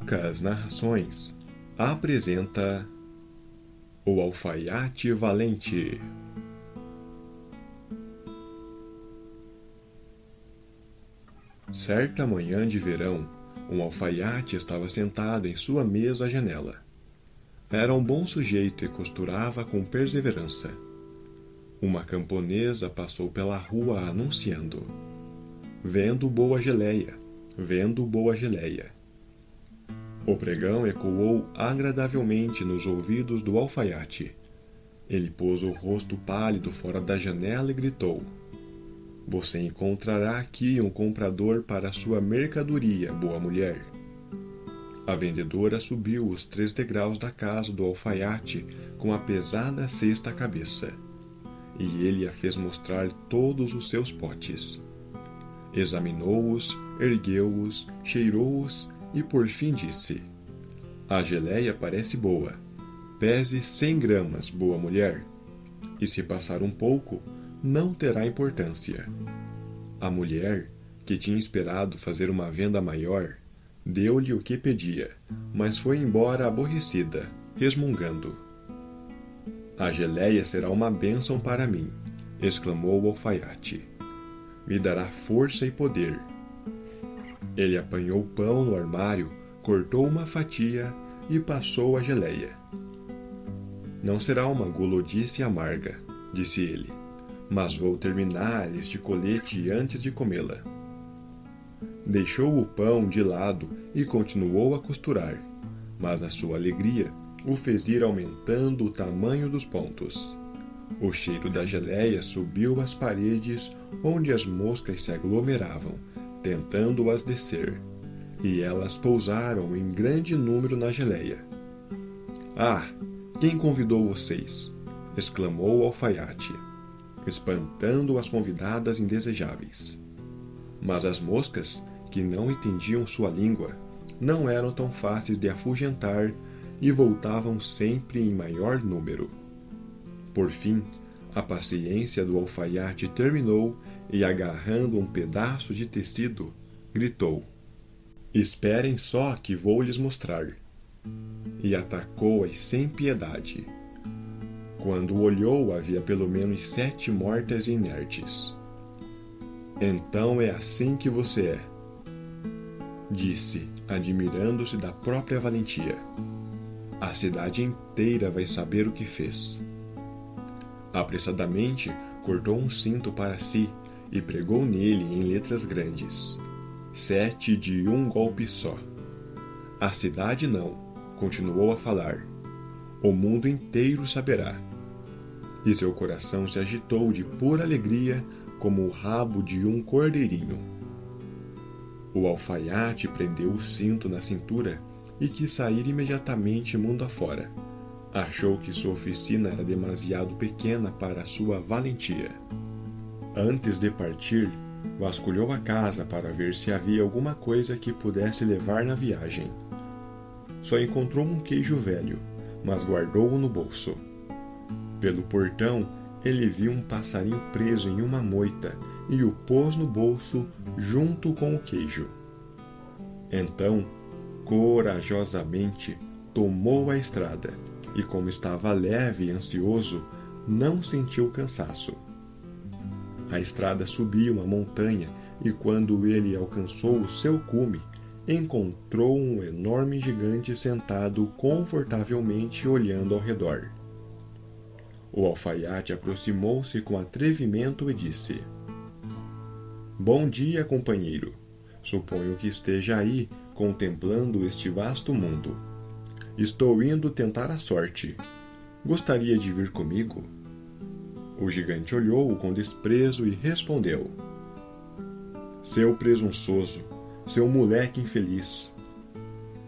Lucas Narrações apresenta O Alfaiate Valente. Certa manhã de verão, um alfaiate estava sentado em sua mesa à janela. Era um bom sujeito e costurava com perseverança. Uma camponesa passou pela rua anunciando: "Vendo boa geleia, vendo boa geleia." O pregão ecoou agradavelmente nos ouvidos do alfaiate. Ele pôs o rosto pálido fora da janela e gritou: "Você encontrará aqui um comprador para sua mercadoria, boa mulher." A vendedora subiu os 3 degraus da casa do alfaiate com a pesada cesta à cabeça, e ele a fez mostrar todos os seus potes. Examinou-os, ergueu-os, cheirou-os e por fim disse: "A geleia parece boa. Pese 100 gramas, boa mulher. E se passar um pouco, não terá importância." A mulher, que tinha esperado fazer uma venda maior, deu-lhe o que pedia, mas foi embora aborrecida, resmungando. "A geleia será uma bênção para mim", exclamou o alfaiate. "Me dará força e poder." Ele apanhou pão no armário, cortou uma fatia e passou a geleia. "Não será uma gulodice amarga", disse ele, "mas vou terminar este colete antes de comê-la." Deixou o pão de lado e continuou a costurar, mas a sua alegria o fez ir aumentando o tamanho dos pontos. O cheiro da geleia subiu às paredes onde as moscas se aglomeravam, tentando-as descer, e elas pousaram em grande número na geleia. "Ah, quem convidou vocês?" exclamou o alfaiate, espantando as convidadas indesejáveis. Mas as moscas, que não entendiam sua língua, não eram tão fáceis de afugentar e voltavam sempre em maior número. Por fim, a paciência do alfaiate terminou e, agarrando um pedaço de tecido, gritou: "Esperem só que vou lhes mostrar." E atacou-as sem piedade. Quando olhou, havia pelo menos 7 mortas e inertes. "Então é assim que você é", disse, admirando-se da própria valentia. "A cidade inteira vai saber o que fez." Apressadamente, cortou um cinto para si e pregou nele em letras grandes: 7 de um golpe só. "A cidade não", continuou a falar. "O mundo inteiro saberá." E seu coração se agitou de pura alegria como o rabo de um cordeirinho. O alfaiate prendeu o cinto na cintura e quis sair imediatamente mundo afora. Achou que sua oficina era demasiado pequena para sua valentia. Antes de partir, vasculhou a casa para ver se havia alguma coisa que pudesse levar na viagem. Só encontrou um queijo velho, mas guardou-o no bolso. Pelo portão, ele viu um passarinho preso em uma moita e o pôs no bolso junto com o queijo. Então, corajosamente, tomou a estrada e, como estava leve e ansioso, não sentiu cansaço. A estrada subia uma montanha e, quando ele alcançou o seu cume, encontrou um enorme gigante sentado confortavelmente olhando ao redor. O alfaiate aproximou-se com atrevimento e disse: "Bom dia, companheiro. Suponho que esteja aí, contemplando este vasto mundo. Estou indo tentar a sorte. Gostaria de vir comigo?" O gigante olhou-o com desprezo e respondeu: "Seu presunçoso, seu moleque infeliz."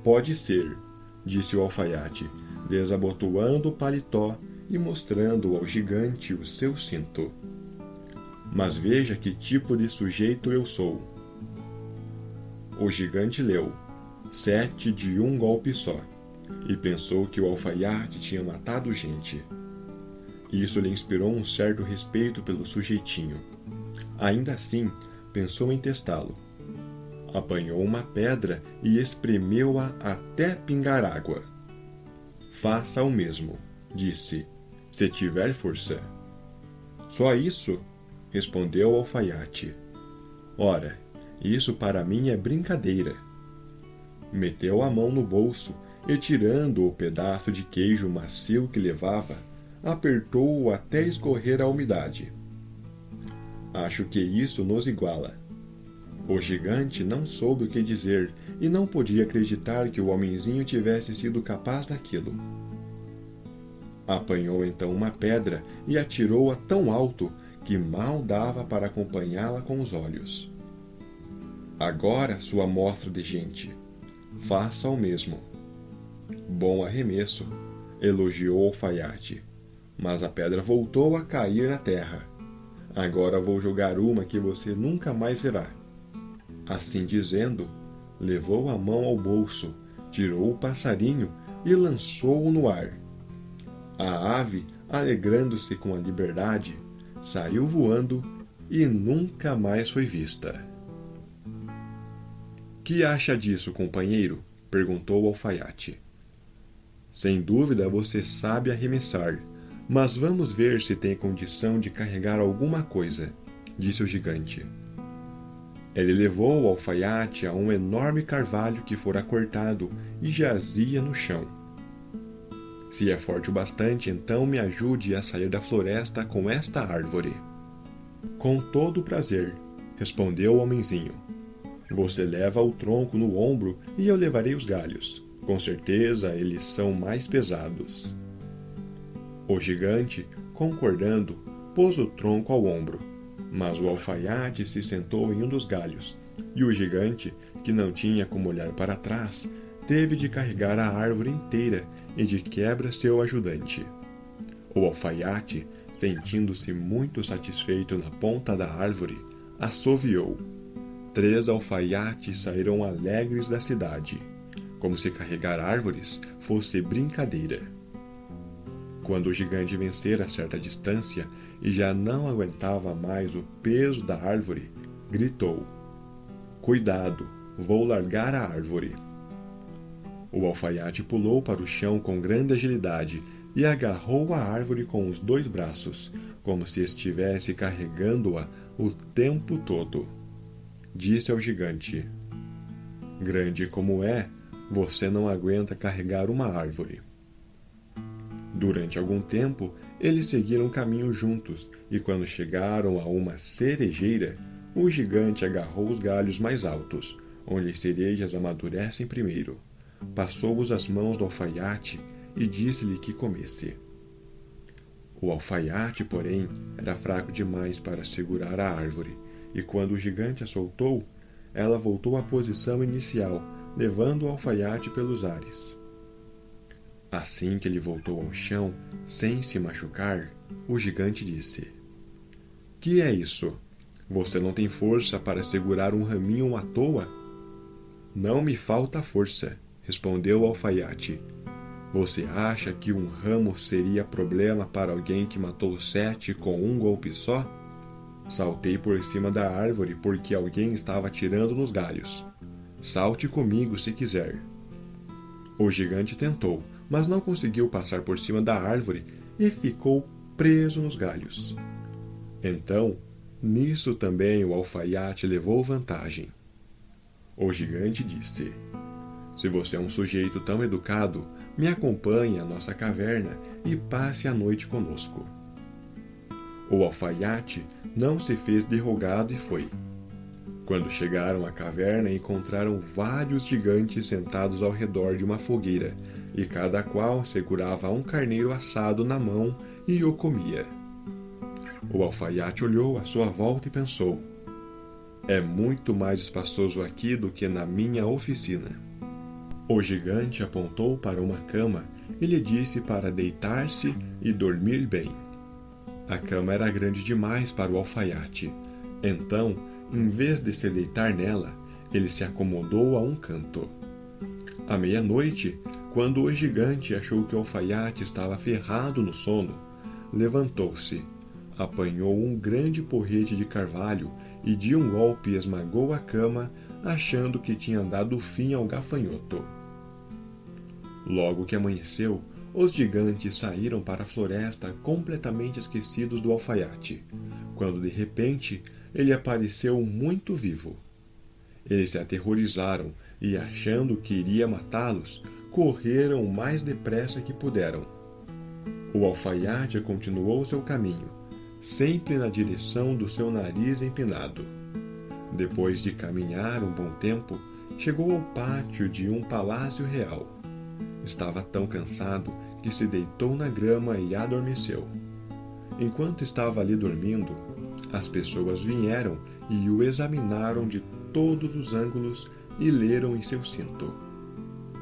"Pode ser", disse o alfaiate, desabotoando o paletó e mostrando ao gigante o seu cinto. "Mas veja que tipo de sujeito eu sou." O gigante leu 7 de um golpe só e pensou que o alfaiate tinha matado gente. Isso lhe inspirou um certo respeito pelo sujeitinho. Ainda assim, pensou em testá-lo. Apanhou uma pedra e espremeu-a até pingar água. Faça o mesmo, disse, se tiver força. Só isso? Respondeu o alfaiate. Ora, isso para mim é brincadeira. Meteu a mão no bolso e, tirando o pedaço de queijo macio que levava, apertou-o até escorrer a umidade. Acho que isso nos iguala. O gigante não soube o que dizer e não podia acreditar que o homenzinho tivesse sido capaz daquilo. Apanhou então uma pedra e atirou-a tão alto que mal dava para acompanhá-la com os olhos. Agora, sua amostra de gente, faça o mesmo. Bom arremesso, elogiou o alfaiate, mas a pedra voltou a cair na terra. Agora vou jogar uma que você nunca mais verá. Assim dizendo, levou a mão ao bolso, tirou o passarinho e lançou-o no ar. A ave, alegrando-se com a liberdade, saiu voando e nunca mais foi vista. Que acha disso, companheiro? Perguntou o alfaiate. Sem dúvida você sabe arremessar, mas vamos ver se tem condição de carregar alguma coisa, disse o gigante. Ele levou o alfaiate a um enorme carvalho que fora cortado e jazia no chão. Se é forte o bastante, então me ajude a sair da floresta com esta árvore. Com todo o prazer, respondeu o homenzinho. Você leva o tronco no ombro e eu levarei os galhos. Com certeza eles são mais pesados. O gigante, concordando, pôs o tronco ao ombro, mas o alfaiate se sentou em um dos galhos, e o gigante, que não tinha como olhar para trás, teve de carregar a árvore inteira e de quebra seu ajudante. O alfaiate, sentindo-se muito satisfeito na ponta da árvore, assoviou. 3 alfaiates saíram alegres da cidade, como se carregar árvores fosse brincadeira. Quando o gigante vencera certa distância e já não aguentava mais o peso da árvore, gritou: Cuidado, vou largar a árvore. O alfaiate pulou para o chão com grande agilidade e agarrou a árvore com os 2 braços, como se estivesse carregando-a o tempo todo. Disse ao gigante: Grande como é, você não aguenta carregar uma árvore. Durante algum tempo, eles seguiram caminho juntos, e quando chegaram a uma cerejeira, o gigante agarrou os galhos mais altos, onde as cerejas amadurecem primeiro. Passou-os às mãos do alfaiate e disse-lhe que comesse. O alfaiate, porém, era fraco demais para segurar a árvore, e quando o gigante a soltou, ela voltou à posição inicial, levando o alfaiate pelos ares. Assim que ele voltou ao chão, sem se machucar, o gigante disse: Que é isso? Você não tem força para segurar um raminho à toa? Não me falta força, respondeu o alfaiate. Você acha que um ramo seria problema para alguém que matou 7 com um golpe só? Saltei por cima da árvore porque alguém estava atirando nos galhos. Salte comigo se quiser. O gigante tentou, mas não conseguiu passar por cima da árvore e ficou preso nos galhos. Então, nisso também o alfaiate levou vantagem. O gigante disse: Se você é um sujeito tão educado, me acompanhe à nossa caverna e passe a noite conosco. O alfaiate não se fez de rogado e foi. Quando chegaram à caverna, encontraram vários gigantes sentados ao redor de uma fogueira, e cada qual segurava um carneiro assado na mão e o comia. O alfaiate olhou à sua volta e pensou: É muito mais espaçoso aqui do que na minha oficina. O gigante apontou para uma cama e lhe disse para deitar-se e dormir bem. A cama era grande demais para o alfaiate, então, em vez de se deitar nela, ele se acomodou a um canto. À meia-noite, quando o gigante achou que o alfaiate estava ferrado no sono, levantou-se, apanhou um grande porrete de carvalho e de um golpe esmagou a cama achando que tinha dado fim ao gafanhoto. Logo que amanheceu, os gigantes saíram para a floresta completamente esquecidos do alfaiate, quando de repente ele apareceu muito vivo. Eles se aterrorizaram e, achando que iria matá-los, correram o mais depressa que puderam. O alfaiate continuou seu caminho, sempre na direção do seu nariz empinado. Depois de caminhar um bom tempo, chegou ao pátio de um palácio real. Estava tão cansado que se deitou na grama e adormeceu. Enquanto estava ali dormindo, as pessoas vieram e o examinaram de todos os ângulos e leram em seu cinto: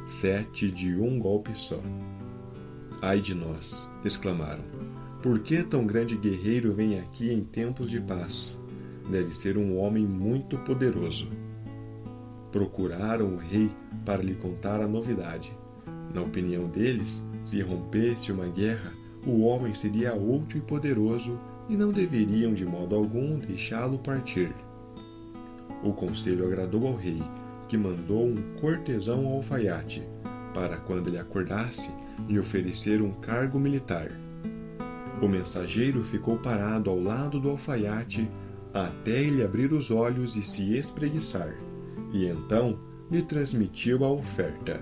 7 de um golpe só. Ai de nós, exclamaram. Por que tão grande guerreiro vem aqui em tempos de paz? Deve ser um homem muito poderoso. Procuraram o rei para lhe contar a novidade. Na opinião deles, se rompesse uma guerra, o homem seria útil e poderoso e não deveriam de modo algum deixá-lo partir. O conselho agradou ao rei, que mandou um cortesão ao alfaiate, para quando ele acordasse, lhe oferecer um cargo militar. O mensageiro ficou parado ao lado do alfaiate até ele abrir os olhos e se espreguiçar, e então lhe transmitiu a oferta.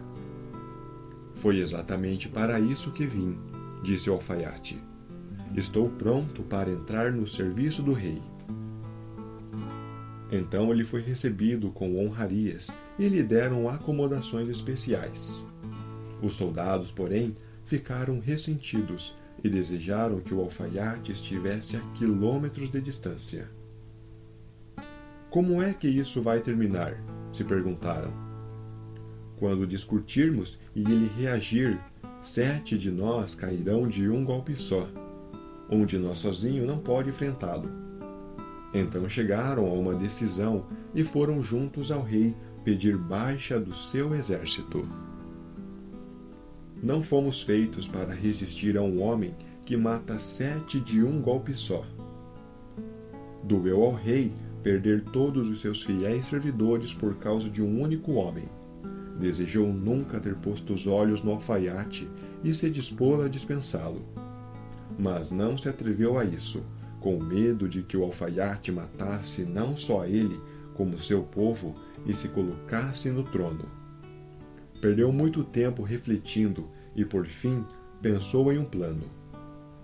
Foi exatamente para isso que vim, disse o alfaiate. Estou pronto para entrar no serviço do rei. Então ele foi recebido com honrarias e lhe deram acomodações especiais. Os soldados, porém, ficaram ressentidos e desejaram que o alfaiate estivesse a quilômetros de distância. Como é que isso vai terminar? Se perguntaram. Quando discutirmos e ele reagir, 7 de nós cairão de um golpe só. Um de nós sozinho não pode enfrentá-lo. Então chegaram a uma decisão e foram juntos ao rei pedir baixa do seu exército. Não fomos feitos para resistir a um homem que mata 7 de um golpe só. Doeu ao rei perder todos os seus fiéis servidores por causa de um único homem. Desejou nunca ter posto os olhos no alfaiate e se dispôs a dispensá-lo. Mas não se atreveu a isso, com medo de que o alfaiate matasse não só a ele, como seu povo, e se colocasse no trono. Perdeu muito tempo refletindo e, por fim, pensou em um plano.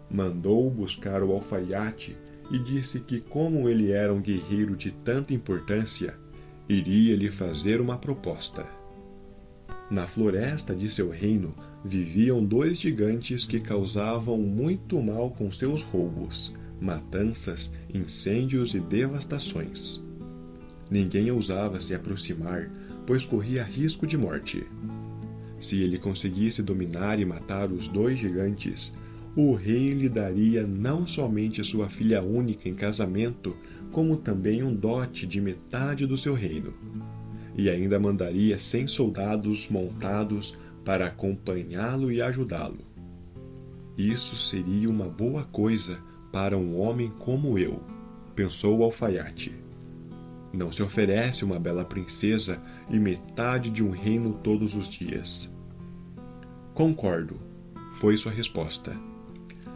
Mandou buscar o alfaiate e disse que, como ele era um guerreiro de tanta importância, iria lhe fazer uma proposta. Na floresta de seu reino viviam 2 gigantes que causavam muito mal com seus roubos, matanças, incêndios e devastações. Ninguém ousava se aproximar, pois corria risco de morte. Se ele conseguisse dominar e matar os 2 gigantes, o rei lhe daria não somente sua filha única em casamento, como também um dote de metade do seu reino. E ainda mandaria 100 soldados montados para acompanhá-lo e ajudá-lo. Isso seria uma boa coisa para um homem como eu, pensou o alfaiate. Não se oferece uma bela princesa e metade de um reino todos os dias. Concordo, foi sua resposta.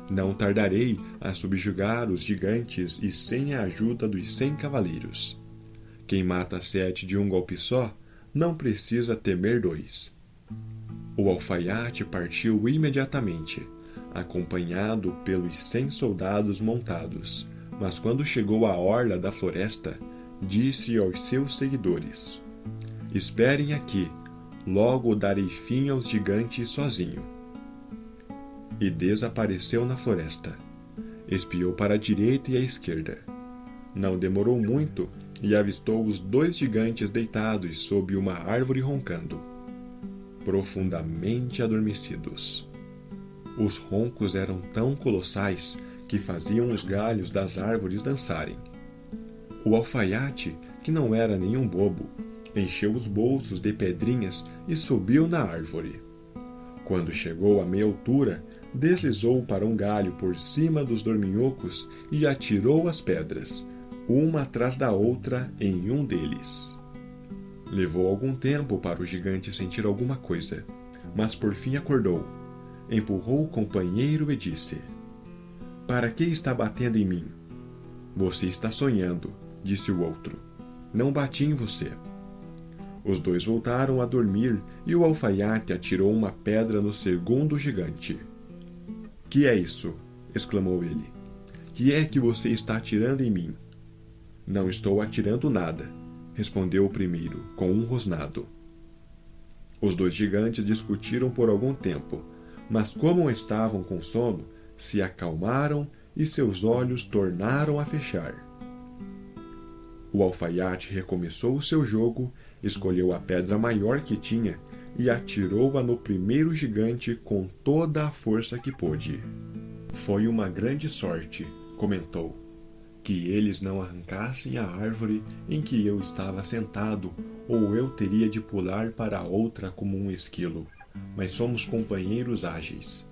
Não tardarei a subjugar os gigantes e sem a ajuda dos 100 cavaleiros. Quem mata 7 de um golpe só, não precisa temer 2. O alfaiate partiu imediatamente, acompanhado pelos 100 soldados montados, mas quando chegou à orla da floresta, disse aos seus seguidores: Esperem aqui, logo darei fim aos gigantes sozinho. E desapareceu na floresta. Espiou para a direita e à esquerda. Não demorou muito e avistou os 2 gigantes deitados sob uma árvore roncando, profundamente adormecidos. Os roncos eram tão colossais que faziam os galhos das árvores dançarem. O alfaiate, que não era nenhum bobo, encheu os bolsos de pedrinhas e subiu na árvore. Quando chegou a meia altura, deslizou para um galho por cima dos dorminhocos e atirou as pedras, uma atrás da outra, em um deles. Levou algum tempo para o gigante sentir alguma coisa, mas por fim acordou. Empurrou o companheiro e disse: "Para que está batendo em mim?" "Você está sonhando", disse o outro. "Não bati em você." Os dois voltaram a dormir e o alfaiate atirou uma pedra no segundo gigante. "Que é isso?" exclamou ele. "Que é que você está atirando em mim?" "Não estou atirando nada", respondeu o primeiro, com um rosnado. Os dois gigantes discutiram por algum tempo, mas como estavam com sono, se acalmaram e seus olhos tornaram a fechar. O alfaiate recomeçou o seu jogo, escolheu a pedra maior que tinha e atirou-a no primeiro gigante com toda a força que pôde. "Foi uma grande sorte", comentou, "que eles não arrancassem a árvore em que eu estava sentado, ou eu teria de pular para outra como um esquilo, mas somos companheiros ágeis."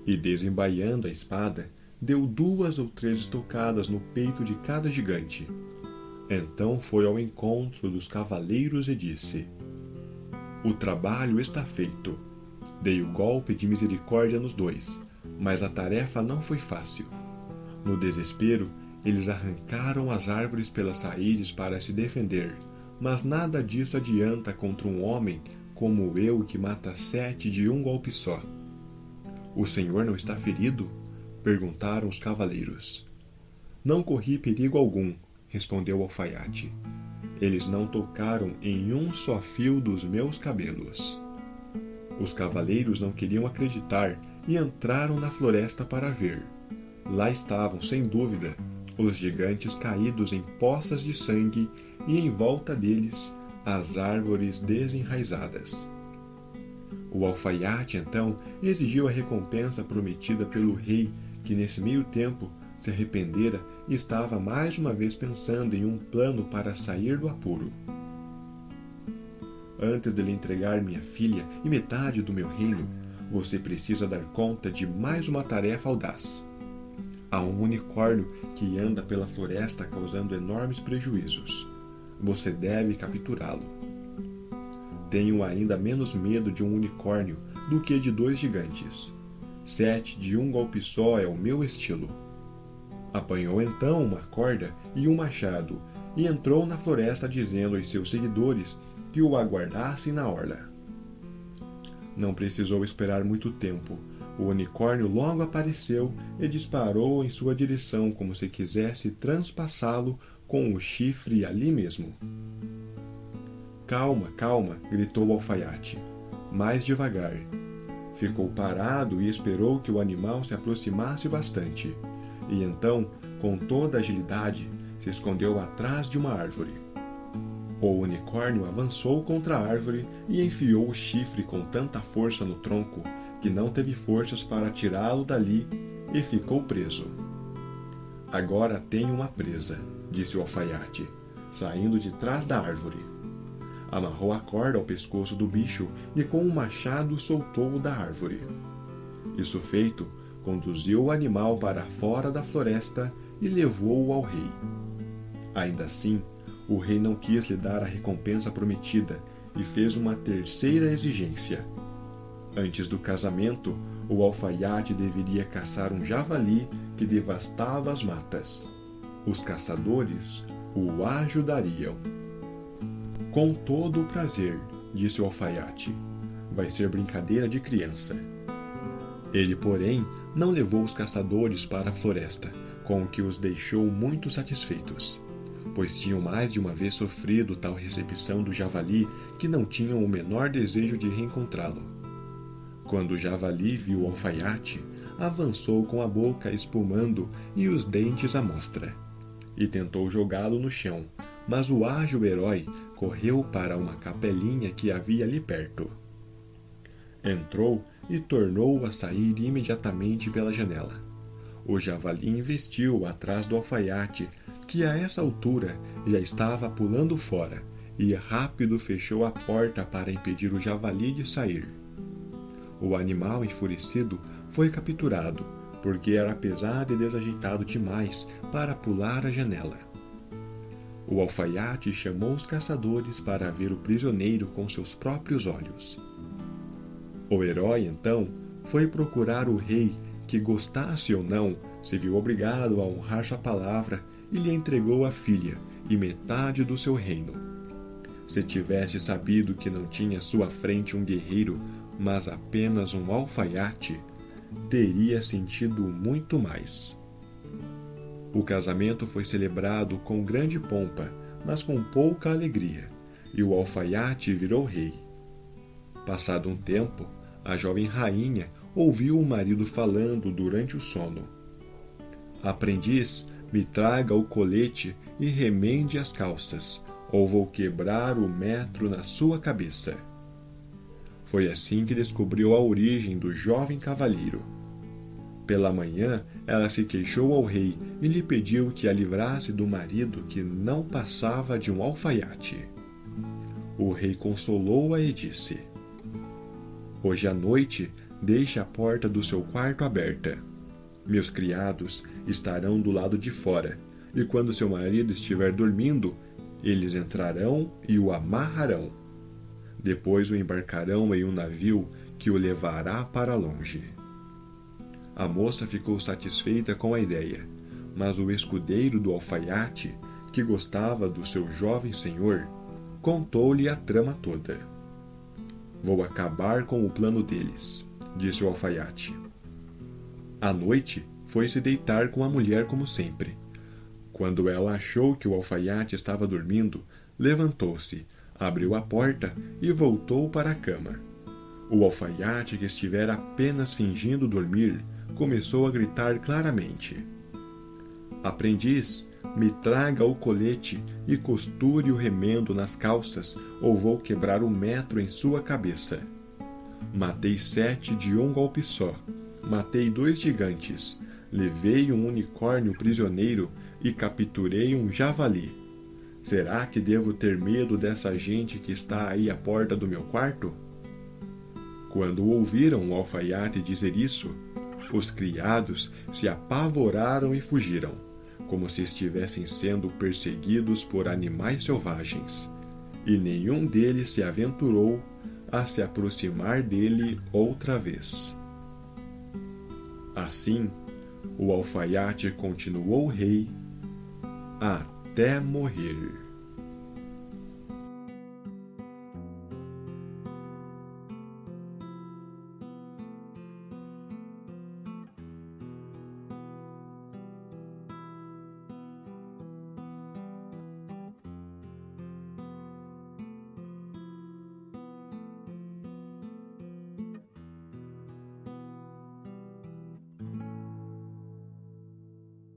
E desembaiando a espada, deu 2 ou 3 estocadas no peito de cada gigante. Então foi ao encontro dos cavaleiros e disse: "O trabalho está feito." Dei o golpe de misericórdia nos dois, mas a tarefa não foi fácil. No desespero, eles arrancaram as árvores pelas raízes para se defender, mas nada disso adianta contra um homem como eu que mata 7 de um golpe só. "O senhor não está ferido?" perguntaram os cavaleiros. "Não corri perigo algum", respondeu o alfaiate. "Eles não tocaram em um só fio dos meus cabelos." Os cavaleiros não queriam acreditar e entraram na floresta para ver. Lá estavam, sem dúvida, os gigantes caídos em poças de sangue e em volta deles as árvores desenraizadas. O alfaiate, então, exigiu a recompensa prometida pelo rei, que nesse meio tempo se arrependera e estava mais uma vez pensando em um plano para sair do apuro. "Antes de lhe entregar minha filha e metade do meu reino, você precisa dar conta de mais uma tarefa audaz. Há um unicórnio que anda pela floresta causando enormes prejuízos. Você deve capturá-lo." "Tenho ainda menos medo de um unicórnio do que de 2 gigantes. 7 de um golpe só é o meu estilo." Apanhou então uma corda e um machado e entrou na floresta dizendo aos seus seguidores que o aguardassem na orla. Não precisou esperar muito tempo. O unicórnio logo apareceu e disparou em sua direção como se quisesse transpassá-lo com o chifre ali mesmo. "Calma, calma", gritou o alfaiate. "Mais devagar." Ficou parado e esperou que o animal se aproximasse bastante. E então, com toda agilidade, se escondeu atrás de uma árvore. O unicórnio avançou contra a árvore e enfiou o chifre com tanta força no tronco que não teve forças para tirá-lo dali e ficou preso. "Agora tenho uma presa", disse o alfaiate, saindo de trás da árvore. Amarrou a corda ao pescoço do bicho e com um machado soltou-o da árvore. Isso feito, conduziu o animal para fora da floresta e levou-o ao rei. Ainda assim, o rei não quis lhe dar a recompensa prometida e fez uma terceira exigência. Antes do casamento, o alfaiate deveria caçar um javali que devastava as matas. Os caçadores o ajudariam. "Com todo o prazer", disse o alfaiate. "Vai ser brincadeira de criança." Ele, porém, não levou os caçadores para a floresta, com o que os deixou muito satisfeitos, pois tinham mais de uma vez sofrido tal recepção do javali que não tinham o menor desejo de reencontrá-lo. Quando o javali viu o alfaiate, avançou com a boca espumando e os dentes à mostra, e tentou jogá-lo no chão, mas o ágil herói correu para uma capelinha que havia ali perto. Entrou e tornou a sair imediatamente pela janela. O javali investiu atrás do alfaiate, que a essa altura já estava pulando fora, e rápido fechou a porta para impedir o javali de sair. O animal enfurecido foi capturado, porque era pesado e desajeitado demais para pular a janela. O alfaiate chamou os caçadores para ver o prisioneiro com seus próprios olhos. O herói, então, foi procurar o rei que, gostasse ou não, se viu obrigado a honrar sua palavra e lhe entregou a filha e metade do seu reino. Se tivesse sabido que não tinha à sua frente um guerreiro, mas apenas um alfaiate, teria sentido muito mais. O casamento foi celebrado com grande pompa, mas com pouca alegria, e o alfaiate virou rei. Passado um tempo, a jovem rainha ouviu o marido falando durante o sono. Aprendiz, me traga o colete e remende as calças, ou vou quebrar o metro na sua cabeça. Foi assim que descobriu a origem do jovem cavalheiro. Pela manhã, ela se queixou ao rei e lhe pediu que a livrasse do marido que não passava de um alfaiate. O rei consolou-a e disse: hoje à noite, deixe a porta do seu quarto aberta. Meus criados estarão do lado de fora, e quando seu marido estiver dormindo, eles entrarão e o amarrarão. Depois o embarcarão em um navio que o levará para longe. A moça ficou satisfeita com a ideia, mas o escudeiro do alfaiate, que gostava do seu jovem senhor, contou-lhe a trama toda. Vou acabar com o plano deles, disse o alfaiate. À noite, foi se deitar com a mulher como sempre. Quando ela achou que o alfaiate estava dormindo, levantou-se, abriu a porta e voltou para a cama. O alfaiate, que estivera apenas fingindo dormir, começou a gritar claramente: aprendiz, me traga o colete e costure o remendo nas calças, ou vou quebrar o metro em sua cabeça. Matei 7 de um golpe só, matei 2 gigantes, levei um unicórnio prisioneiro e capturei um javali. Será que devo ter medo dessa gente que está aí à porta do meu quarto? Quando ouviram o alfaiate dizer isso, os criados se apavoraram e fugiram, como se estivessem sendo perseguidos por animais selvagens, e nenhum deles se aventurou a se aproximar dele outra vez. Assim, o alfaiate continuou rei até morrer.